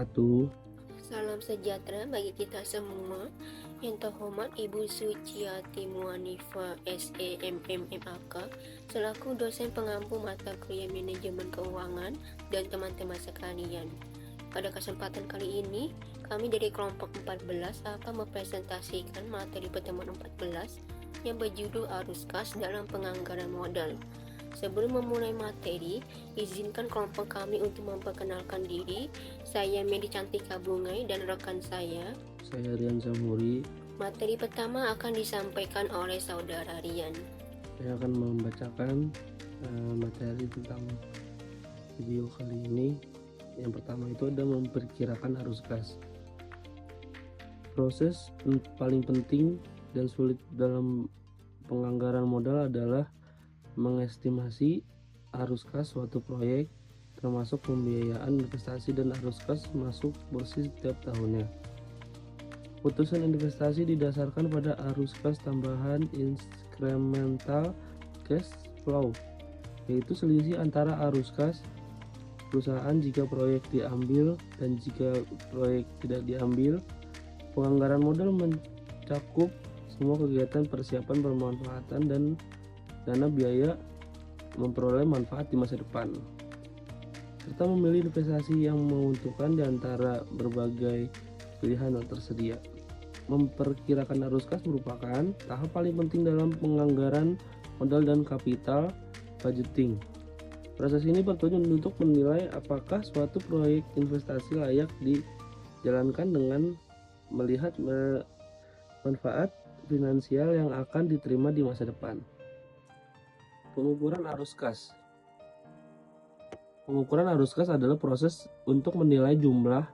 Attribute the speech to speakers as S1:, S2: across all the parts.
S1: wabarakatuh.
S2: Salam sejahtera bagi kita semua. Yang terhormat Ibu Suciati Muanifa SEMMMAK selaku dosen pengampu mata kuliah manajemen keuangan dan teman-teman sekalian. Pada kesempatan kali ini, kami dari kelompok 14 akan mempresentasikan materi pertemuan 14 yang berjudul Arus Kas dalam Penganggaran Modal. Sebelum memulai materi, izinkan kelompok kami untuk memperkenalkan diri. Saya Medi Cantika Bungai dan rekan saya
S1: Rian Samuri.
S2: Materi pertama akan disampaikan oleh saudara Rian.
S1: Saya akan membacakan materi tentang video kali ini. Yang pertama itu ada memperkirakan arus kas. Proses paling penting dan sulit dalam penganggaran modal adalah mengestimasi arus kas suatu proyek, termasuk pembiayaan investasi dan arus kas masuk bersih setiap tahunnya. Putusan investasi didasarkan pada arus kas tambahan incremental cash flow, yaitu selisih antara arus kas perusahaan jika proyek diambil dan jika proyek tidak diambil. Penganggaran modal mencakup semua kegiatan persiapan pemanfaatan dan dana biaya memperoleh manfaat di masa depan, serta memilih investasi yang menguntungkan di antara berbagai pilihan yang tersedia. Memperkirakan arus kas merupakan tahap paling penting dalam penganggaran modal dan kapital budgeting. Proses ini bertujuan untuk menilai apakah suatu proyek investasi layak dijalankan dengan melihat manfaat finansial yang akan diterima di masa depan. Pengukuran arus kas. Pengukuran arus kas adalah proses untuk menilai jumlah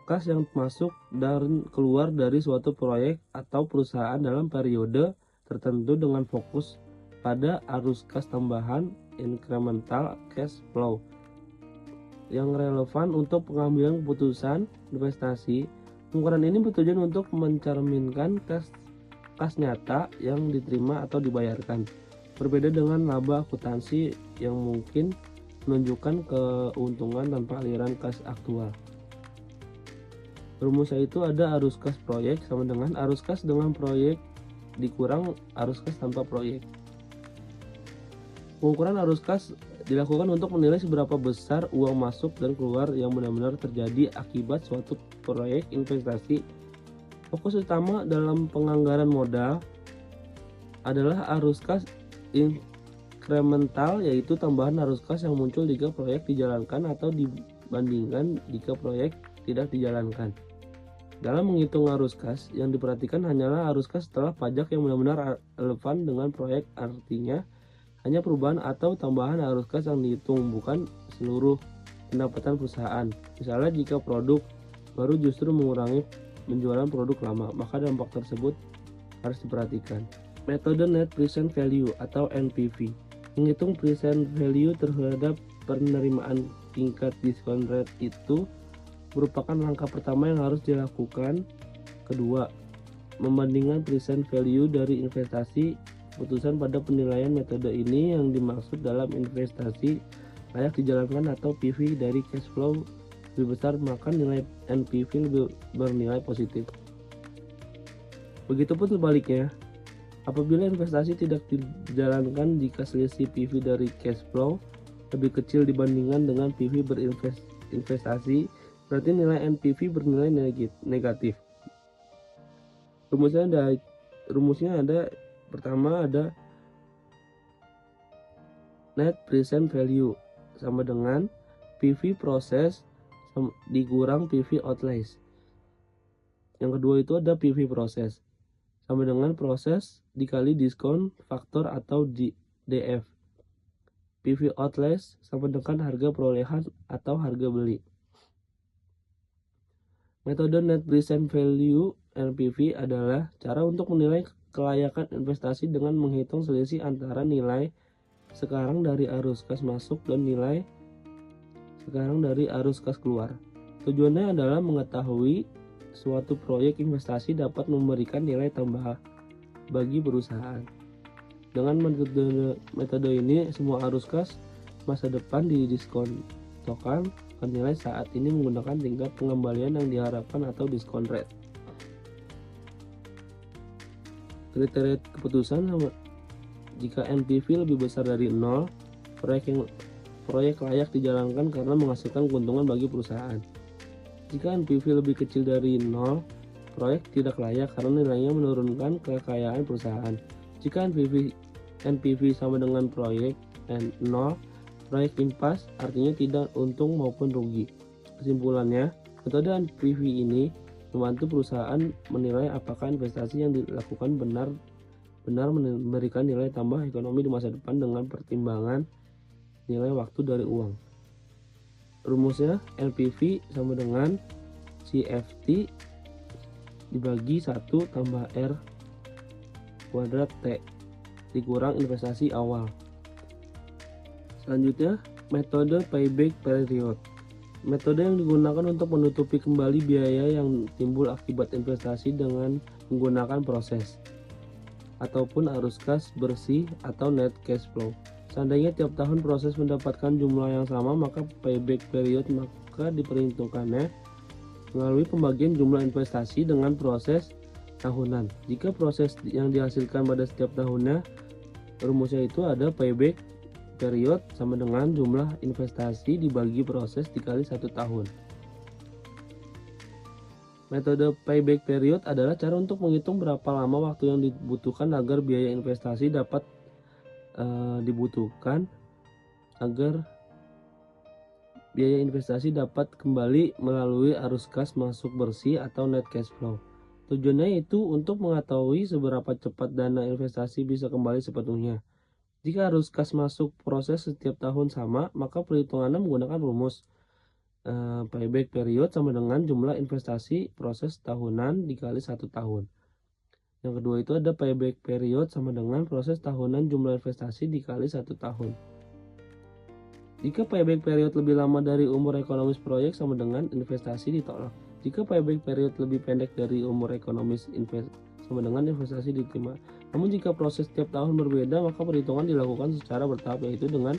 S1: kas yang masuk dan keluar dari suatu proyek atau perusahaan dalam periode tertentu dengan fokus pada arus kas tambahan incremental cash flow yang relevan untuk pengambilan keputusan investasi. Pengukuran ini bertujuan untuk mencerminkan kas nyata yang diterima atau dibayarkan. Berbeda dengan laba akuntansi yang mungkin menunjukkan keuntungan tanpa aliran kas aktual. Rumusnya itu ada arus kas proyek sama dengan arus kas dengan proyek dikurang arus kas tanpa proyek. Pengukuran arus kas dilakukan untuk menilai seberapa besar uang masuk dan keluar yang benar-benar terjadi akibat suatu proyek investasi. Fokus utama dalam penganggaran modal adalah arus kas incremental, yaitu tambahan arus kas yang muncul jika proyek dijalankan atau dibandingkan jika proyek tidak dijalankan. Dalam menghitung arus kas, yang diperhatikan hanyalah arus kas setelah pajak yang benar-benar relevan dengan proyek, artinya hanya perubahan atau tambahan arus kas yang dihitung, bukan seluruh pendapatan perusahaan. Misalnya jika produk baru justru mengurangi penjualan produk lama, maka dampak tersebut harus diperhatikan. Metode Net Present Value atau NPV menghitung present value terhadap penerimaan tingkat diskon rate itu merupakan langkah pertama yang harus dilakukan. Kedua, membandingkan present value dari investasi. Keputusan pada penilaian metode ini yang dimaksud dalam investasi layak dijalankan atau PV dari cash flow lebih besar, maka nilai NPV lebih bernilai positif. Begitupun sebaliknya, apabila investasi tidak dijalankan jika selisih PV dari cash flow lebih kecil dibandingkan dengan PV berinvestasi, berarti nilai NPV bernilai negatif. Rumusnya ada pertama ada Net Present Value sama dengan PV proses dikurang PV outlays. Yang kedua itu ada PV proses sama dengan proses dikali diskon faktor atau DF. PV outlays sama dengan harga perolehan atau harga beli. Metode Net Present Value NPV adalah cara untuk menilai kelayakan investasi dengan menghitung selisih antara nilai sekarang dari arus kas masuk dan nilai sekarang dari arus kas keluar. Tujuannya adalah mengetahui suatu proyek investasi dapat memberikan nilai tambah bagi perusahaan. Dengan metode ini, semua arus kas masa depan didiskontokan nilai saat ini menggunakan tingkat pengembalian yang diharapkan atau diskon rate. Kriteria keputusan jika NPV lebih besar dari 0, proyek layak dijalankan karena menghasilkan keuntungan bagi perusahaan. Jika NPV lebih kecil dari 0, proyek tidak layak karena nilainya menurunkan kekayaan perusahaan. Jika NPV sama dengan proyek 0, proyek impas, artinya tidak untung maupun rugi. Kesimpulannya, metode NPV ini membantu perusahaan menilai apakah investasi yang dilakukan benar memberikan nilai tambah ekonomi di masa depan dengan pertimbangan nilai waktu dari uang. Rumusnya NPV sama dengan CFT dibagi 1 tambah R kuadrat T dikurang investasi awal. Selanjutnya, metode payback period. Metode yang digunakan untuk menutupi kembali biaya yang timbul akibat investasi dengan menggunakan proses ataupun arus kas bersih atau net cash flow. Seandainya tiap tahun proses mendapatkan jumlah yang sama, maka payback period maka diperhitungkannya melalui pembagian jumlah investasi dengan proses tahunan. Jika proses yang dihasilkan pada setiap tahunnya, rumusnya itu ada payback period sama dengan jumlah investasi dibagi proses dikali 1 tahun. Metode payback period adalah cara untuk menghitung berapa lama waktu yang dibutuhkan agar biaya investasi dapat kembali melalui arus kas masuk bersih atau net cash flow. Tujuannya itu untuk mengetahui seberapa cepat dana investasi bisa kembali sepenuhnya. Jika arus kas masuk proses setiap tahun sama, maka perhitungannya menggunakan rumus payback period sama dengan jumlah investasi proses tahunan dikali 1 tahun. Yang kedua itu ada payback period sama dengan proses tahunan jumlah investasi dikali 1 tahun. Jika payback period lebih lama dari umur ekonomis proyek sama dengan investasi ditolak. Jika payback period lebih pendek dari umur ekonomis sama dengan investasi diterima. Namun jika proses setiap tahun berbeda, maka perhitungan dilakukan secara bertahap, yaitu dengan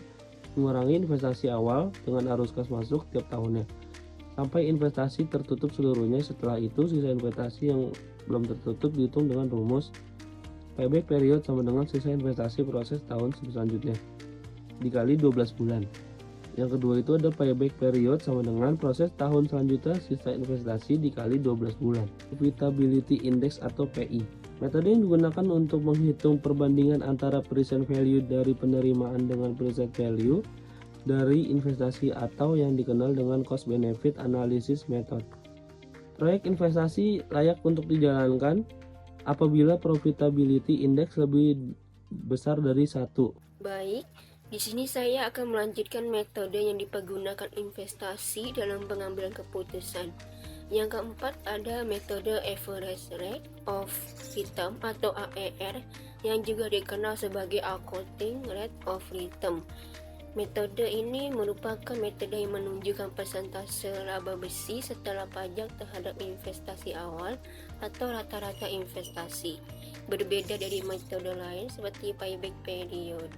S1: mengurangi investasi awal dengan arus kas masuk tiap tahunnya sampai investasi tertutup seluruhnya. Setelah itu sisa investasi yang belum tertutup dihitung dengan rumus payback period sama dengan sisa investasi proses tahun selanjutnya dikali 12 bulan. Yang kedua itu ada payback period sama dengan proses tahun selanjutnya sisa investasi dikali 12 bulan. Profitability Index atau PI. Metode yang digunakan untuk menghitung perbandingan antara present value dari penerimaan dengan present value dari investasi atau yang dikenal dengan cost benefit analysis method. Proyek investasi layak untuk dijalankan apabila profitability index lebih besar dari 1.
S2: Baik, di sini saya akan melanjutkan metode yang dipergunakan investasi dalam pengambilan keputusan. Yang keempat ada metode average rate of return atau AER yang juga dikenal sebagai accounting rate of return. Metode ini merupakan metode yang menunjukkan persentase laba bersih setelah pajak terhadap investasi awal atau rata-rata investasi. Berbeda dari metode lain seperti payback period,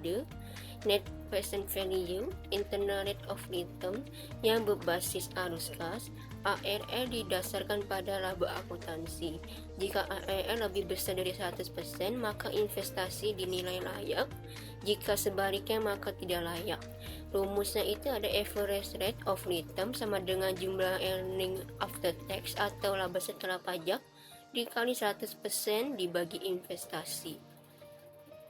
S2: net present value, internal rate of return yang berbasis arus kas. ARR didasarkan pada laba akuntansi. Jika ARR lebih besar dari 100%, maka investasi dinilai layak. Jika sebaliknya, maka tidak layak. Rumusnya itu ada average rate of return sama dengan jumlah earning after tax atau laba setelah pajak dikali 100% dibagi investasi.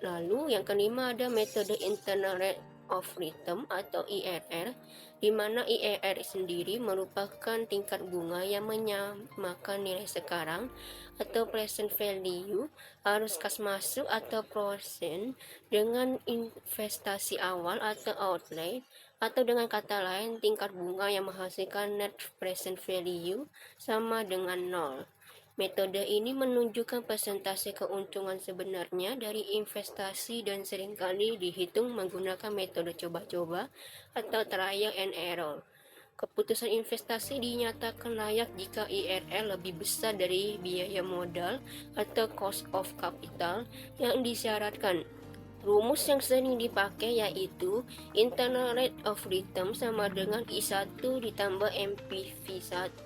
S2: Lalu yang kelima ada metode internal rate of return atau IRR, di mana IRR sendiri merupakan tingkat bunga yang menyamakan nilai sekarang atau present value, arus kas masuk atau persen dengan investasi awal atau outlay, atau dengan kata lain tingkat bunga yang menghasilkan net present value sama dengan 0. Metode ini menunjukkan persentase keuntungan sebenarnya dari investasi dan seringkali dihitung menggunakan metode coba-coba atau trial and error. Keputusan investasi dinyatakan layak jika IRR lebih besar dari biaya modal atau cost of capital yang disyaratkan. Rumus yang sering dipakai yaitu internal rate of return sama dengan I1 ditambah MPV1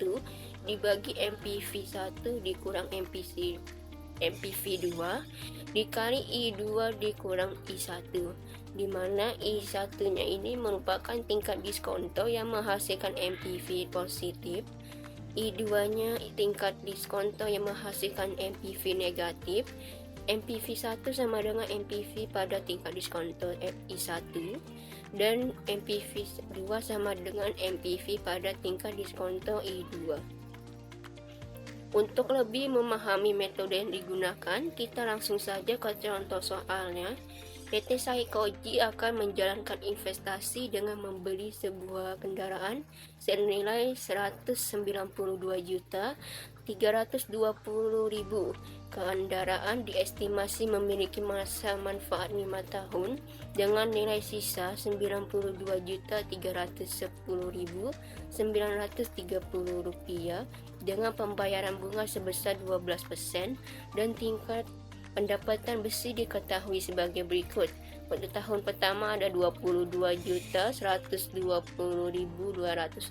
S2: dibagi MPV1 dikurang MPV2 dikali I2 dikurang I1, di mana I1-nya ini merupakan tingkat diskonto yang menghasilkan MPV positif, I2-nya tingkat diskonto yang menghasilkan MPV negatif. MPV1 sama dengan MPV pada tingkat diskonto I1 dan MPV2 sama dengan MPV pada tingkat diskonto I2. Untuk lebih memahami metode yang digunakan, kita langsung saja ke contoh soalnya. PT Saikoji akan menjalankan investasi dengan membeli sebuah kendaraan senilai 192.320.000. Kendaraan diestimasi memiliki masa manfaat 5 tahun dengan nilai sisa 92.310.930 rupiah dengan pembayaran bunga sebesar 12% dan tingkat pendapatan besi diketahui sebagai berikut. Pada tahun pertama ada 22.120.200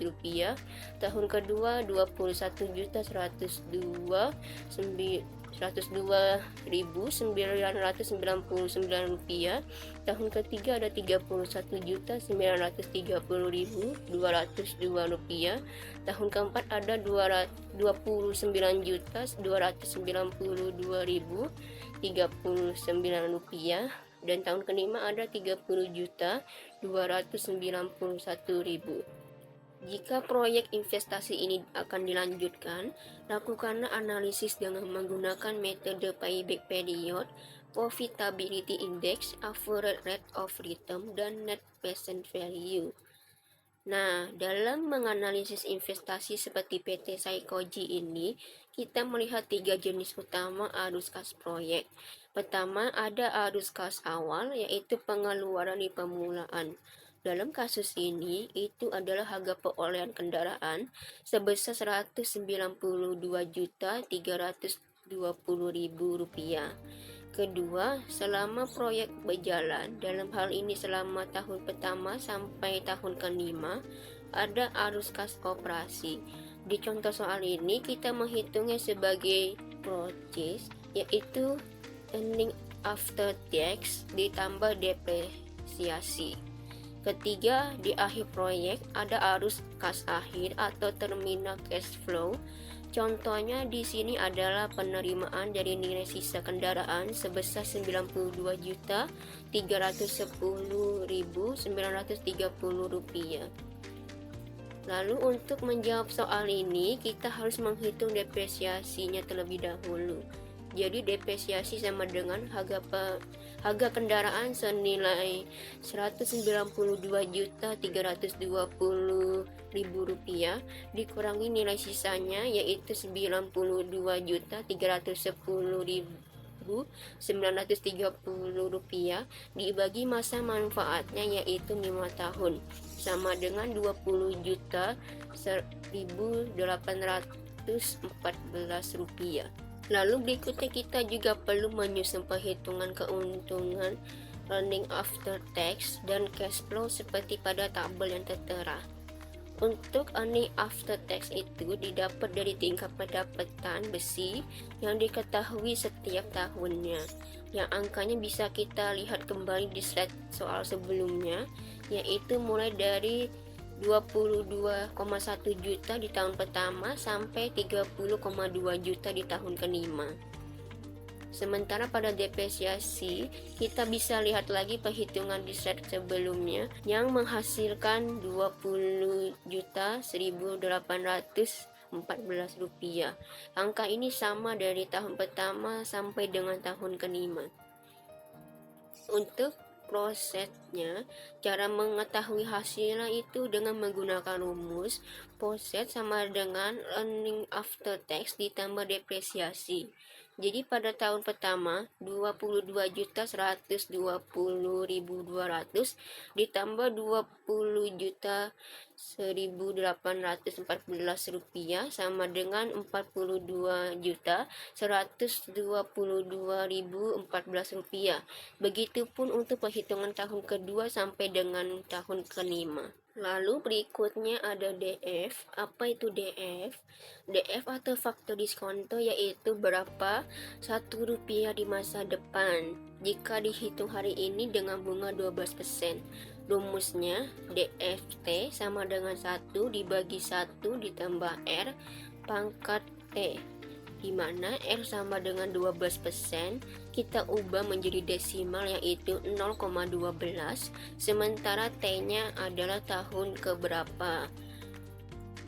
S2: rupiah, tahun kedua 102.999 rupiah, tahun ketiga ada 31.930.202 rupiah, tahun keempat ada 29.292.039 rupiah, dan tahun kelima ada 30.291.000. Jika proyek investasi ini akan dilanjutkan, lakukanlah analisis dengan menggunakan metode payback period, profitability index, average rate of return, dan net present value. Nah, dalam menganalisis investasi seperti PT Saikoji ini, kita melihat 3 jenis utama arus kas proyek. Pertama, ada arus kas awal, yaitu pengeluaran di permulaan. Dalam kasus ini, itu adalah harga perolehan kendaraan sebesar Rp192.320.000. Kedua, selama proyek berjalan, dalam hal ini selama tahun pertama sampai tahun kelima, ada arus kas operasi. Di contoh soal ini, kita menghitungnya sebagai purchase, yaitu earning after tax ditambah depresiasi. Ketiga, di akhir proyek ada arus kas akhir atau terminal cash flow. Contohnya di sini adalah penerimaan dari nilai sisa kendaraan sebesar Rp92.310.930. Lalu untuk menjawab soal ini, kita harus menghitung depresiasinya terlebih dahulu. Jadi depresiasi sama dengan harga kendaraan senilai Rp192.320.000 dikurangi nilai sisanya yaitu Rp92.310.930 dibagi masa manfaatnya yaitu 5 tahun sama dengan Rp20.100.814. Lalu berikutnya kita juga perlu menyusun perhitungan keuntungan earning after tax dan cash flow seperti pada tabel yang tertera. Untuk earning after tax itu didapat dari tingkat pendapatan besi yang diketahui setiap tahunnya, yang angkanya bisa kita lihat kembali di slide soal sebelumnya, yaitu mulai dari 22,1 juta di tahun pertama sampai 30,2 juta di tahun kelima. Sementara pada depresiasi, kita bisa lihat lagi perhitungan di slide sebelumnya yang menghasilkan Rp20.100.814. Angka ini sama dari tahun pertama sampai dengan tahun kelima. Untuk prosesnya, cara mengetahui hasilnya itu dengan menggunakan rumus proses sama dengan earning after tax ditambah depresiasi. Jadi pada tahun pertama 22.120.200 ditambah 20.1.814 rupiah sama dengan 42.122.014 rupiah. Begitupun untuk perhitungan tahun kedua sampai dengan tahun kelima. Lalu berikutnya ada DF. Apa itu DF? DF atau faktor diskonto yaitu berapa Rp1 di masa depan jika dihitung hari ini dengan bunga 12%. Rumusnya DFT sama dengan 1 dibagi 1 ditambah R pangkat T, di mana R sama dengan 12%, kita ubah menjadi desimal yaitu 0,12, sementara T-nya adalah tahun keberapa.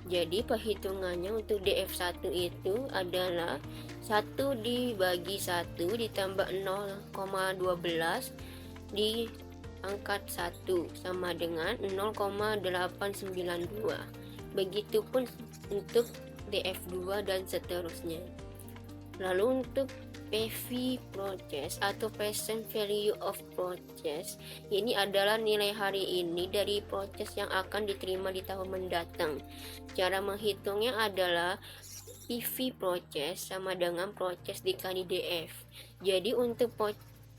S2: Jadi perhitungannya untuk DF1 itu adalah 1 dibagi 1 ditambah 0,12 di pangkat 1 sama dengan 0,892. Begitupun untuk DF2 dan seterusnya. Lalu untuk PV purchase atau present value of purchase, ini adalah nilai hari ini dari purchase yang akan diterima di tahun mendatang. Cara menghitungnya adalah PV purchase sama dengan purchase dikali DF. Jadi untuk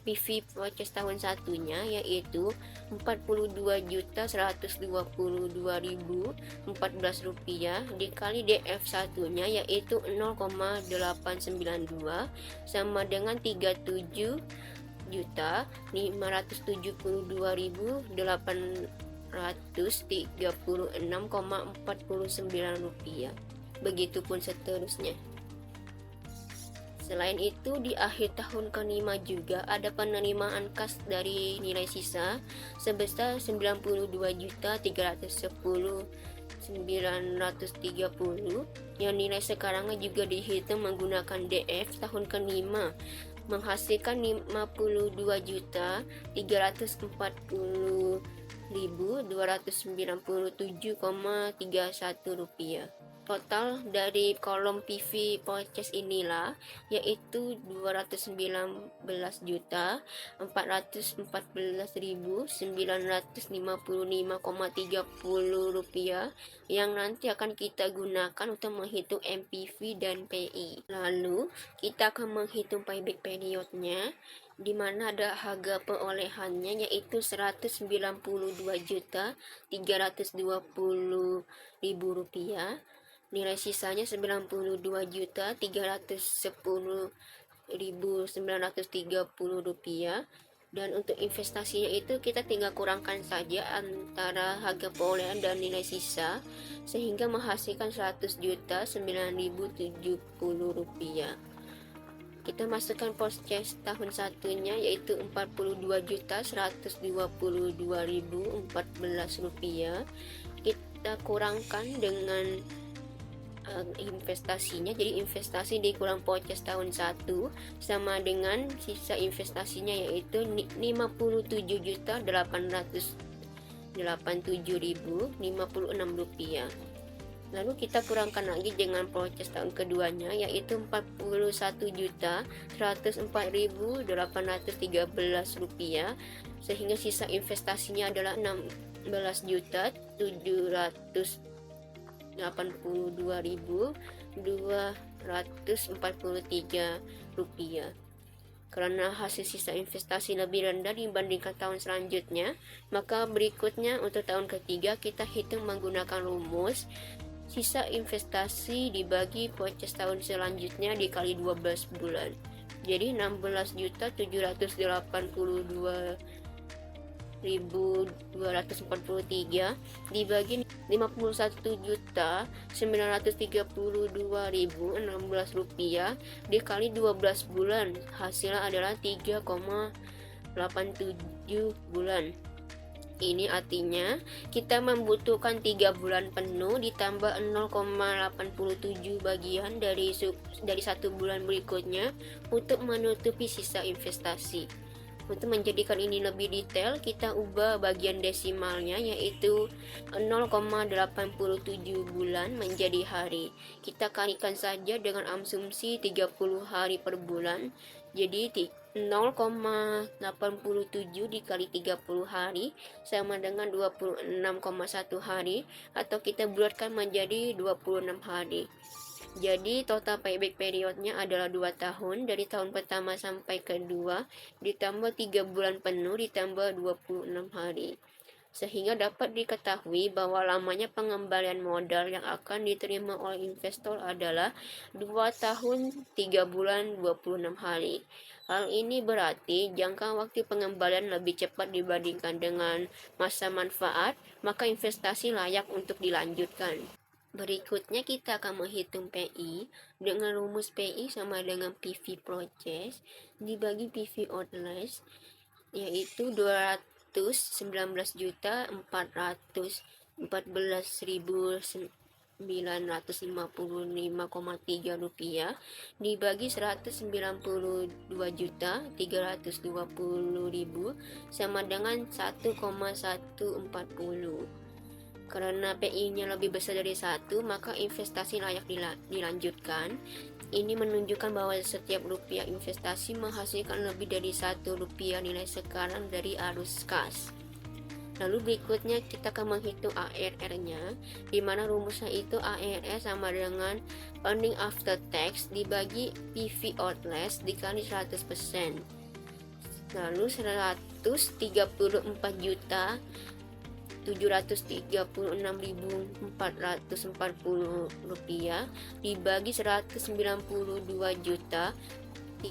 S2: PV purchase tahun satunya yaitu Rp42.122.014 dikali DF satunya yaitu 0,892 sama dengan 37.836,49 rupiah. Begitupun seterusnya. Selain itu, di akhir tahun kelima juga ada penerimaan kas dari nilai sisa sebesar Rp92.310.930 yang nilai sekarangnya juga dihitung menggunakan DF tahun kelima, menghasilkan Rp52.340.297,31. Total dari kolom PV purchase inilah yaitu Rp219.414.955,30 yang nanti akan kita gunakan untuk menghitung MPV dan PI. Lalu kita akan menghitung payback periodnya, di mana ada harga perolehannya yaitu Rp192.320.000, nilai sisanya Rp92.310.930, dan untuk investasinya itu kita tinggal kurangkan saja antara harga perolehan dan nilai sisa sehingga menghasilkan Rp100.009.070. Kita masukkan purchase tahun satunya yaitu Rp42.122.014. Kita kurangkan dengan investasinya, jadi investasi dikurang purchase tahun 1 sama dengan sisa investasinya yaitu Rp5.787.056. Lalu kita kurangkan lagi dengan purchase tahun keduanya yaitu Rp41.104.813, sehingga sisa investasinya adalah Rp16.782.243. Karena hasil sisa investasi lebih rendah dibandingkan tahun selanjutnya, maka berikutnya untuk tahun ketiga kita hitung menggunakan rumus sisa investasi dibagi purchase tahun selanjutnya dikali 12 bulan. Jadi 16.072.243 dibagi Rp50.932.016 dikali 12 bulan, hasilnya adalah 3,87 bulan. Ini artinya kita membutuhkan 3 bulan penuh ditambah 0,87 bagian dari 1 bulan berikutnya untuk menutupi sisa investasi. Untuk menjadikan ini lebih detail, kita ubah bagian desimalnya yaitu 0,87 bulan menjadi hari. Kita kalikan saja dengan asumsi 30 hari per bulan. Jadi 0,87 dikali 30 hari sama dengan 26,1 hari, atau kita bulatkan menjadi 26 hari. Jadi total payback periodnya adalah 2 tahun, dari tahun pertama sampai kedua, ditambah 3 bulan penuh, ditambah 26 hari. Sehingga dapat diketahui bahwa lamanya pengembalian modal yang akan diterima oleh investor adalah 2 tahun, 3 bulan, 26 hari. Hal ini berarti jangka waktu pengembalian lebih cepat dibandingkan dengan masa manfaat, maka investasi layak untuk dilanjutkan. Berikutnya kita akan menghitung PI dengan rumus PI sama dengan PV Purchase dibagi PV Outlast, yaitu 219.414.955,3 rupiah dibagi 192.320.000 sama dengan 1,140. Karena PI-nya lebih besar dari 1, maka investasi layak dilanjutkan. Ini menunjukkan bahwa setiap rupiah investasi menghasilkan lebih dari 1 rupiah nilai sekarang dari arus kas. Lalu berikutnya kita akan menghitung ARR-nya, di mana rumusnya itu ARR sama dengan earning after tax dibagi PV Outlast dikali 100%. Lalu 134 juta 736.440 rupiah dibagi 192.320.000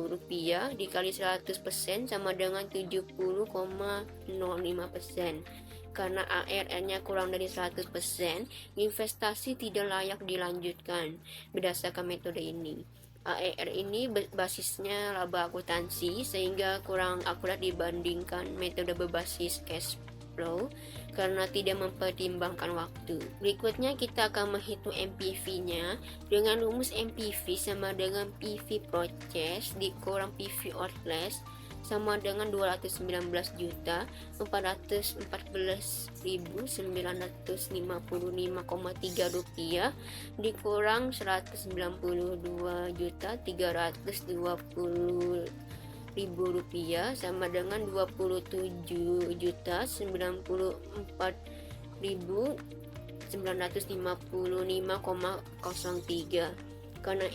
S2: rupiah dikali 100% sama dengan 70,05%. Karena ARR-nya kurang dari 100%, investasi tidak layak dilanjutkan berdasarkan metode ini. ARR ini basisnya laba akuntansi sehingga kurang akurat dibandingkan metode berbasis cash flow karena tidak mempertimbangkan waktu. Berikutnya kita akan menghitung MPV-nya dengan rumus MPV sama dengan PV Purchase dikurang PV Outlast sama dengan 219.414.955,3 rupiah dikurang 192.320.000 rupiah sama dengan 27.954.955,03. Karena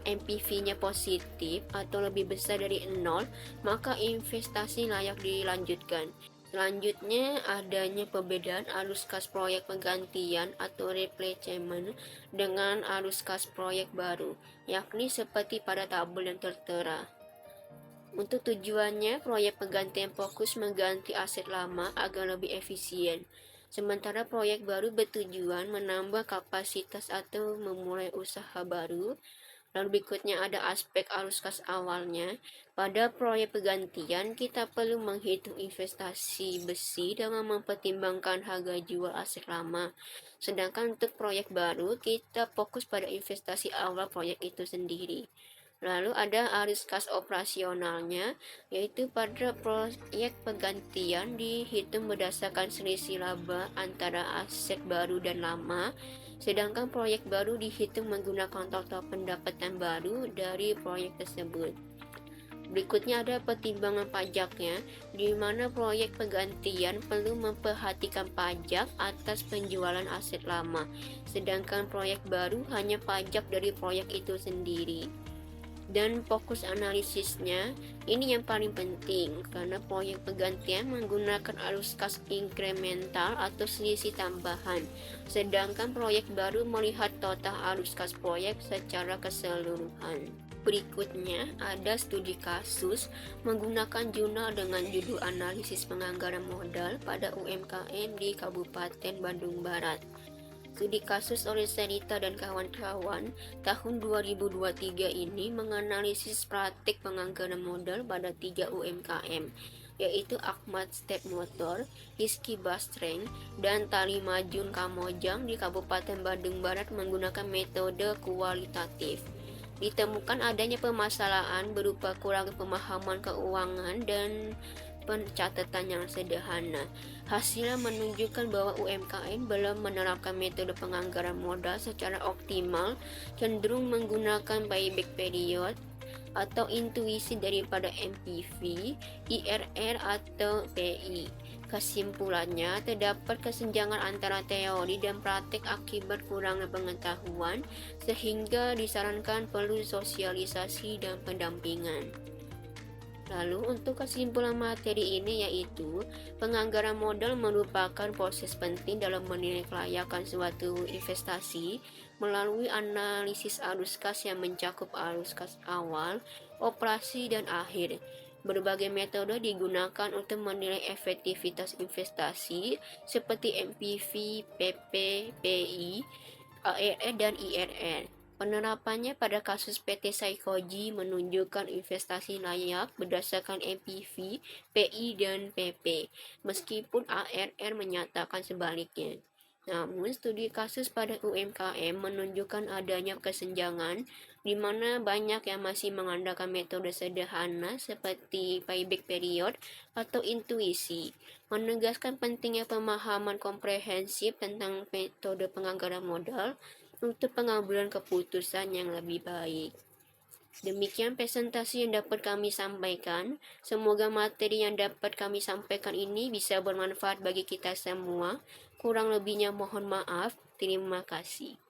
S2: MPV-nya positif atau lebih besar dari 0, maka investasi layak dilanjutkan. Selanjutnya, adanya perbedaan arus kas proyek penggantian atau replacement dengan arus kas proyek baru, yakni seperti pada tabel yang tertera. Untuk tujuannya, proyek penggantian fokus mengganti aset lama agar lebih efisien. Sementara proyek baru bertujuan menambah kapasitas atau memulai usaha baru. Lalu berikutnya ada aspek arus kas awalnya. Pada proyek penggantian, kita perlu menghitung investasi besi dengan mempertimbangkan harga jual aset lama. Sedangkan untuk proyek baru, kita fokus pada investasi awal proyek itu sendiri. Lalu ada arus kas operasionalnya, yaitu pada proyek penggantian dihitung berdasarkan selisih laba antara aset baru dan lama, sedangkan proyek baru dihitung menggunakan total pendapatan baru dari proyek tersebut. Berikutnya ada pertimbangan pajaknya, di mana proyek penggantian perlu memperhatikan pajak atas penjualan aset lama, sedangkan proyek baru hanya pajak dari proyek itu sendiri. Dan fokus analisisnya ini yang paling penting karena proyek penggantian menggunakan arus kas inkremental atau selisih tambahan, sedangkan proyek baru melihat total arus kas proyek secara keseluruhan. Berikutnya ada studi kasus menggunakan jurnal dengan judul analisis penganggaran modal pada UMKM di Kabupaten Bandung Barat. Studi kasus oleh Senita dan kawan-kawan tahun 2023 ini menganalisis praktik penganggaran modal pada 3 UMKM, yaitu Ahmad Step Motor, Rizky Bastreng, dan Tali Majun Kamojang di Kabupaten Bandung Barat menggunakan metode kualitatif. ditemukan adanya permasalahan berupa kurang pemahaman keuangan dan pencatatan yang sederhana. Hasilnya menunjukkan bahwa UMKM belum menerapkan metode penganggaran modal secara optimal, cenderung menggunakan payback period atau intuisi daripada MPV, IRR atau PI. Kesimpulannya, terdapat kesenjangan antara teori dan praktik akibat kurangnya pengetahuan, sehingga disarankan perlu sosialisasi dan pendampingan. Lalu untuk kesimpulan materi ini yaitu penganggaran modal merupakan proses penting dalam menilai kelayakan suatu investasi melalui analisis arus kas yang mencakup arus kas awal, operasi, dan akhir. Berbagai metode digunakan untuk menilai efektivitas investasi seperti MPV, PP, PI, ARR, dan IRR. Penerapannya pada kasus PT Saikoji menunjukkan investasi layak berdasarkan MPV, PI, dan PP, meskipun ARR menyatakan sebaliknya. Namun, studi kasus pada UMKM menunjukkan adanya kesenjangan di mana banyak yang masih mengandalkan metode sederhana seperti payback period atau intuisi, menegaskan pentingnya pemahaman komprehensif tentang metode penganggaran modal untuk pengambilan keputusan yang lebih baik. Demikian presentasi yang dapat kami sampaikan. Semoga materi yang dapat kami sampaikan ini bisa bermanfaat bagi kita semua. Kurang lebihnya mohon maaf. Terima kasih.